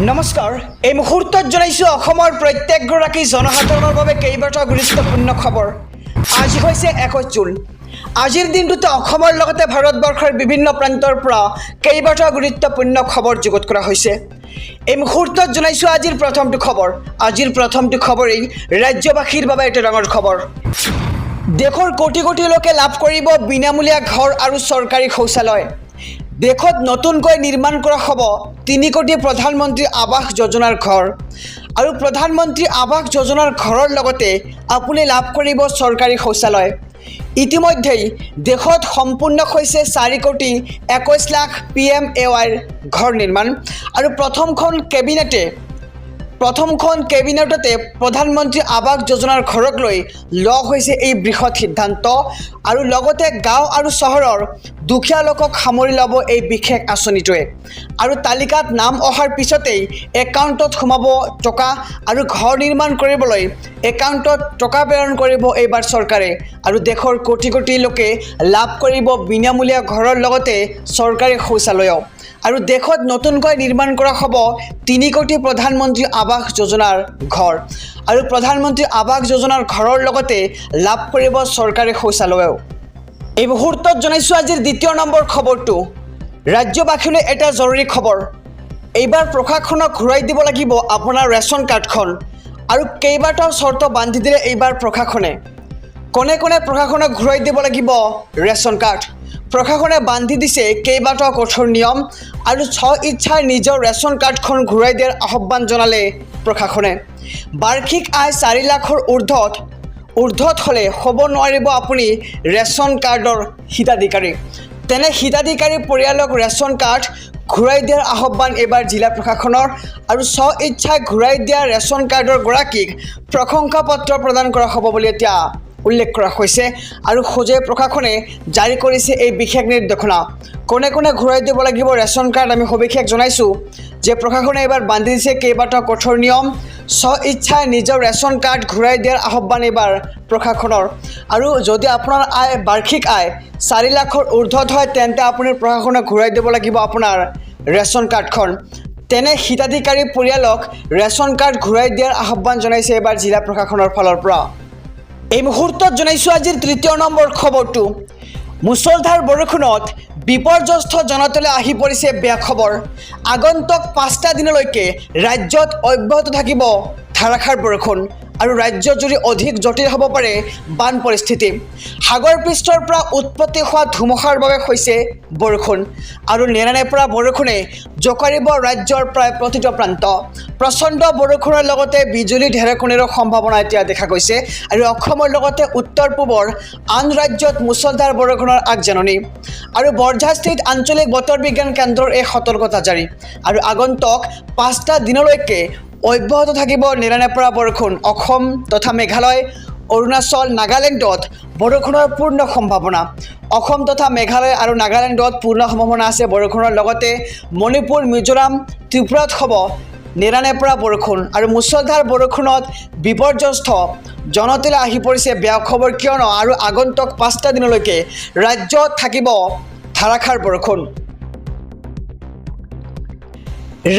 নমস্কাৰ এই মুহূৰ্তত জনাইছো অসমৰ প্ৰত্যেকগৰাকী জনসাধাৰণৰ বাবে কেইবাটাও গুৰুত্বপূৰ্ণ খবৰ। আজি হৈছে 21 জুন। আজিৰ দিনটোতে অসমৰ লগতে ভাৰতবৰ্ষৰ বিভিন্ন প্ৰান্তৰ পৰা কেইবাটাও গুৰুত্বপূৰ্ণ খবৰ যুগুত কৰা হৈছে। এই মুহূৰ্তত জনাইছো আজিৰ প্ৰথমটো খবৰ। আজিৰ প্ৰথমটো খবৰেই ৰাজ্যবাসীৰ বাবে এটা ডাঙৰ খবৰ। দেশৰ কোটি কোটি লোকে লাভ কৰিব বিনামূলীয়া ঘৰ আৰু চৰকাৰী শৌচালয়। দেশত নতুনকৈ নিৰ্মাণ কৰা হ'ব 3 কোটি প্ৰধানমন্ত্ৰী আৱাস যোজনাৰ ঘৰ আৰু প্ৰধানমন্ত্ৰী আৱাস যোজনাৰ ঘৰৰ লগতে আপুনি লাভ কৰিব চৰকাৰী শৌচালয়। ইতিমধ্যেই দেশত সম্পূৰ্ণ হৈছে 4 কোটি 21 লাখ PMAYৰ ঘৰ নিৰ্মাণ আৰু প্ৰথমখন কেবিনেটতে প্ৰধানমন্ত্ৰী আৱাস যোজনাৰ ঘৰক লৈ লগ হৈছে এই বৃহৎ সিদ্ধান্ত আৰু লগতে গাঁও আৰু চহৰৰ দুখীয়া লোকক সামৰি ল'ব এই বিশেষ আঁচনিটোৱে আৰু তালিকাত নাম অহাৰ পিছতেই একাউণ্টত সোমাব টকা আৰু ঘৰ নিৰ্মাণ কৰিবলৈ একাউণ্টত টকা প্ৰেৰণ কৰিব এইবাৰ চৰকাৰে আৰু দেশৰ কোটি কোটি লোকে লাভ কৰিব বিনামূলীয়া ঘৰৰ লগতে চৰকাৰী শৌচালয় আৰু দেশত নতুনকৈ নিৰ্মাণ কৰা হ'ব 3 কোটি প্ৰধানমন্ত্ৰী আৱাস যোজনাৰ ঘৰ আৰু প্ৰধানমন্ত্ৰী আৱাস যোজনাৰ ঘৰৰ লগতে লাভ কৰিব চৰকাৰী শৌচালয়। এই মুহূৰ্তত জনাইছো আজিৰ দ্বিতীয় নম্বৰ খবৰটো ৰাজ্যবাসীলৈ এটা জৰুৰী খবৰ। এইবাৰ প্ৰশাসনক ঘূৰাই দিব লাগিব আপোনাৰ ৰেচন কাৰ্ডখন আৰু কেইবাটাও চৰ্ত বান্ধি দিলে এইবাৰ প্ৰশাসনে। কোনে কোনে প্ৰশাসনক ঘূৰাই দিব লাগিব ৰেচন কাৰ্ড? প্ৰশাসনে বান্ধি দিছে কেইবাটাও কঠোৰ নিয়ম আৰু ইচ্ছাই নিজৰ ৰেচন কাৰ্ডখন ঘূৰাই দিয়াৰ আহ্বান জনালে প্ৰশাসনে। বাৰ্ষিক আয় 4 লাখৰ ঊৰ্ধত হ'লে হ'ব নোৱাৰিব আপুনি ৰেচন কাৰ্ডৰ হিতাধিকাৰী। তেনে হিতাধিকাৰী পৰিয়ালক ৰেচন কাৰ্ড ঘূৰাই দিয়াৰ আহ্বান এইবাৰ জিলা প্ৰশাসনৰ আৰু ইচ্ছাই ঘূৰাই দিয়া ৰেচন কাৰ্ডৰ গৰাকীক প্ৰশংসা পত্ৰ প্ৰদান কৰা হ'ব বুলি এতিয়া উল্লেখ কৰা হৈছে আৰু খোজে প্ৰশাসনে জাৰি কৰিছে এই বিশেষ নিৰ্দেশনা। কোনে কোনে ঘূৰাই দিব লাগিব ৰেচন কাৰ্ড আমি সবিশেষ জনাইছোঁ যে প্ৰশাসনে এইবাৰ বান্ধি দিছে কেইবাটাও কঠোৰ নিয়ম। ইচ্ছাই নিজৰ ৰেচন কাৰ্ড ঘূৰাই দিয়াৰ আহ্বান এইবাৰ প্ৰশাসনৰ আৰু যদি আপোনাৰ বাৰ্ষিক আয় 4 লাখৰ ঊৰ্ধত হয় তেন্তে আপুনি প্ৰশাসনক ঘূৰাই দিব লাগিব আপোনাৰ ৰেচন কাৰ্ডখন। তেনে হিতাধিকাৰী পৰিয়ালক ৰেচন কাৰ্ড ঘূৰাই দিয়াৰ আহ্বান জনাইছে এইবাৰ জিলা প্ৰশাসনৰ ফালৰ পৰা। এই মুহূৰ্তত জনাইছোঁ আজিৰ তৃতীয় নম্বৰ খবৰটো মুছলধাৰ বৰষুণত বিপৰ্যস্ত জনতালৈ আহি পৰিছে বেয়া খবৰ। আগন্তুক 5টা দিনলৈকে ৰাজ্যত অব্যাহত থাকিব ধাৰাসাৰ বৰষুণ আৰু ৰাজ্যজুৰি অধিক জটিল হ'ব পাৰে বান পৰিস্থিতি। সাগৰ পৃষ্ঠৰ পৰা উৎপত্তি হোৱা ধুমুহাৰ বাবে হৈছে বৰষুণ আৰু নেৰানেপেৰা বৰষুণে জোকাৰিব ৰাজ্যৰ প্ৰায় প্ৰতিটো প্ৰান্ত। প্ৰচণ্ড বৰষুণৰ লগতে বিজুলী ঢেৰেকণিৰো সম্ভাৱনা এতিয়া দেখা গৈছে আৰু অসমৰ লগতে উত্তৰ পূবৰ আন ৰাজ্যত মুছলধাৰ বৰষুণৰ আগজাননী আৰু বৰঝাৰস্থিত আঞ্চলিক বতৰ বিজ্ঞান কেন্দ্ৰৰ এই সতৰ্কতা জাৰি আৰু আগন্তুক 5টা দিনলৈকে অব্যাহত থাকিব নেৰানেপেৰা বৰষুণ। অসম তথা মেঘালয় অৰুণাচল নাগালেণ্ডত বৰষুণৰ পূৰ্ণ সম্ভাৱনা। অসম তথা মেঘালয় আৰু নাগালেণ্ডত পূৰ্ণ সম্ভাৱনা আছে বৰষুণৰ লগতে মণিপুৰ মিজোৰাম ত্ৰিপুৰাত হ'ব নেৰানেপেৰা বৰষুণ আৰু মুছলধাৰ বৰষুণত বিপৰ্যস্ত জনতালৈ আহি পৰিছে বেয়া খবৰ কিয়নো আৰু আগন্তুক 5টা দিনলৈকে ৰাজ্যত থাকিব ধাৰাসাৰ বৰষুণ।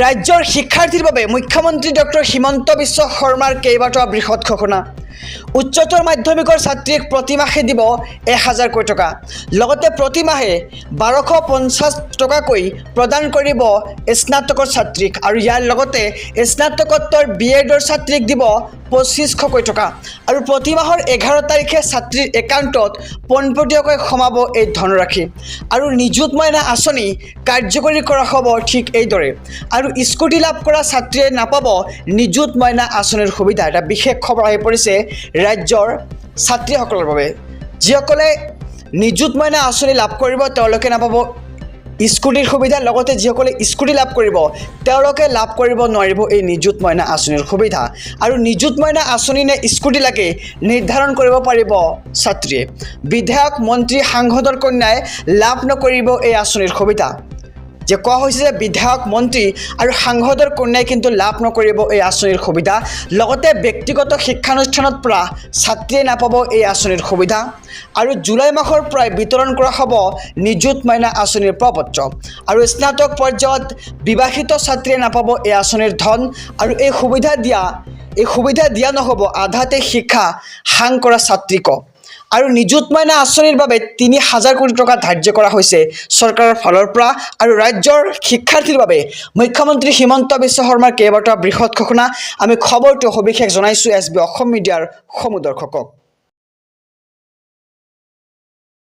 ৰাজ্যৰ শিক্ষাৰ্থীৰ বাবে মুখ্যমন্ত্ৰী ডক্টৰ হিমন্ত বিশ্ব শৰ্মাৰ কেইবাটাও বৃহৎ ঘোষণা। উচ্চতৰ মাধ্যমিকৰ ছাত্ৰীক প্ৰতিমাহে দিব 1000কৈ টকা লগতে প্ৰতিমাহে 1250 টকাকৈ প্ৰদান কৰিব স্নাতকৰ ছাত্ৰীক আৰু ইয়াৰ লগতে স্নাতকোত্তৰ BEdৰ ছাত্ৰীক দিব 2500কৈ টকা আৰু প্ৰতিমাহৰ 11 তাৰিখে ছাত্ৰীৰ একাউণ্টত পোনপটীয়াকৈ সোমাব এই ধনৰাশি আৰু নিযুত মইনা আঁচনি কাৰ্যকৰী কৰা হ'ব ঠিক এইদৰে আৰু স্কুটি লাভ কৰা ছাত্ৰীয়ে নাপাব নিযুত মইনা আঁচনিৰ সুবিধা। এটা বিশেষ খবৰ আহি পৰিছে ৰাজ্যৰ ছাত্ৰীসকলৰ বাবে। যিসকলে নিযুত মইনা আঁচনি লাভ কৰিব তেওঁলোকে নাপাব স্কুটিৰ সুবিধা লগতে যিসকলে স্কুটি লাভ কৰিব তেওঁলোকে লাভ কৰিব নোৱাৰিব এই নিযুত মইনা আঁচনিৰ সুবিধা আৰু নিযুত মইনা আঁচনি নে স্কুটি লাগে নিৰ্ধাৰণ কৰিব পাৰিব ছাত্ৰীয়ে। বিধায়ক মন্ত্ৰী সাংসদৰ কন্যাই লাভ নকৰিব এই আঁচনিৰ সুবিধা। যে কোৱা হৈছে যে বিধায়ক মন্ত্ৰী আৰু সাংসদৰ কন্যাই কিন্তু লাভ নকৰিব এই আঁচনিৰ সুবিধা লগতে ব্যক্তিগত শিক্ষানুষ্ঠানত পৰা ছাত্ৰীয়ে নাপাব এই আঁচনিৰ সুবিধা আৰু জুলাই মাহৰ পৰাই বিতৰণ কৰা হ'ব নিযুত মইনা আঁচনিৰ প্ৰপত্ৰ আৰু স্নাতক পৰ্যায়ত বিবাহিত ছাত্ৰীয়ে নাপাব এই আঁচনিৰ ধন আৰু এই সুবিধা দিয়া নহ'ব আধাতে শিক্ষা হাং কৰা ছাত্ৰীক আৰু নিযুত মইনা আঁচনিৰ বাবে ৩,০০০ কোটি টকা ধাৰ্য কৰা হৈছে চৰকাৰৰ ফালৰ পৰা আৰু ৰাজ্যৰ শিক্ষাৰ্থীৰ বাবে মুখ্যমন্ত্ৰী হিমন্ত বিশ্ব শৰ্মাৰ কেইবাটাও বৃহৎ ঘোষণা আমি খবৰটো সবিশেষ জনাইছোঁ SB অসম মিডিয়াৰ সমূহ দৰ্শকক।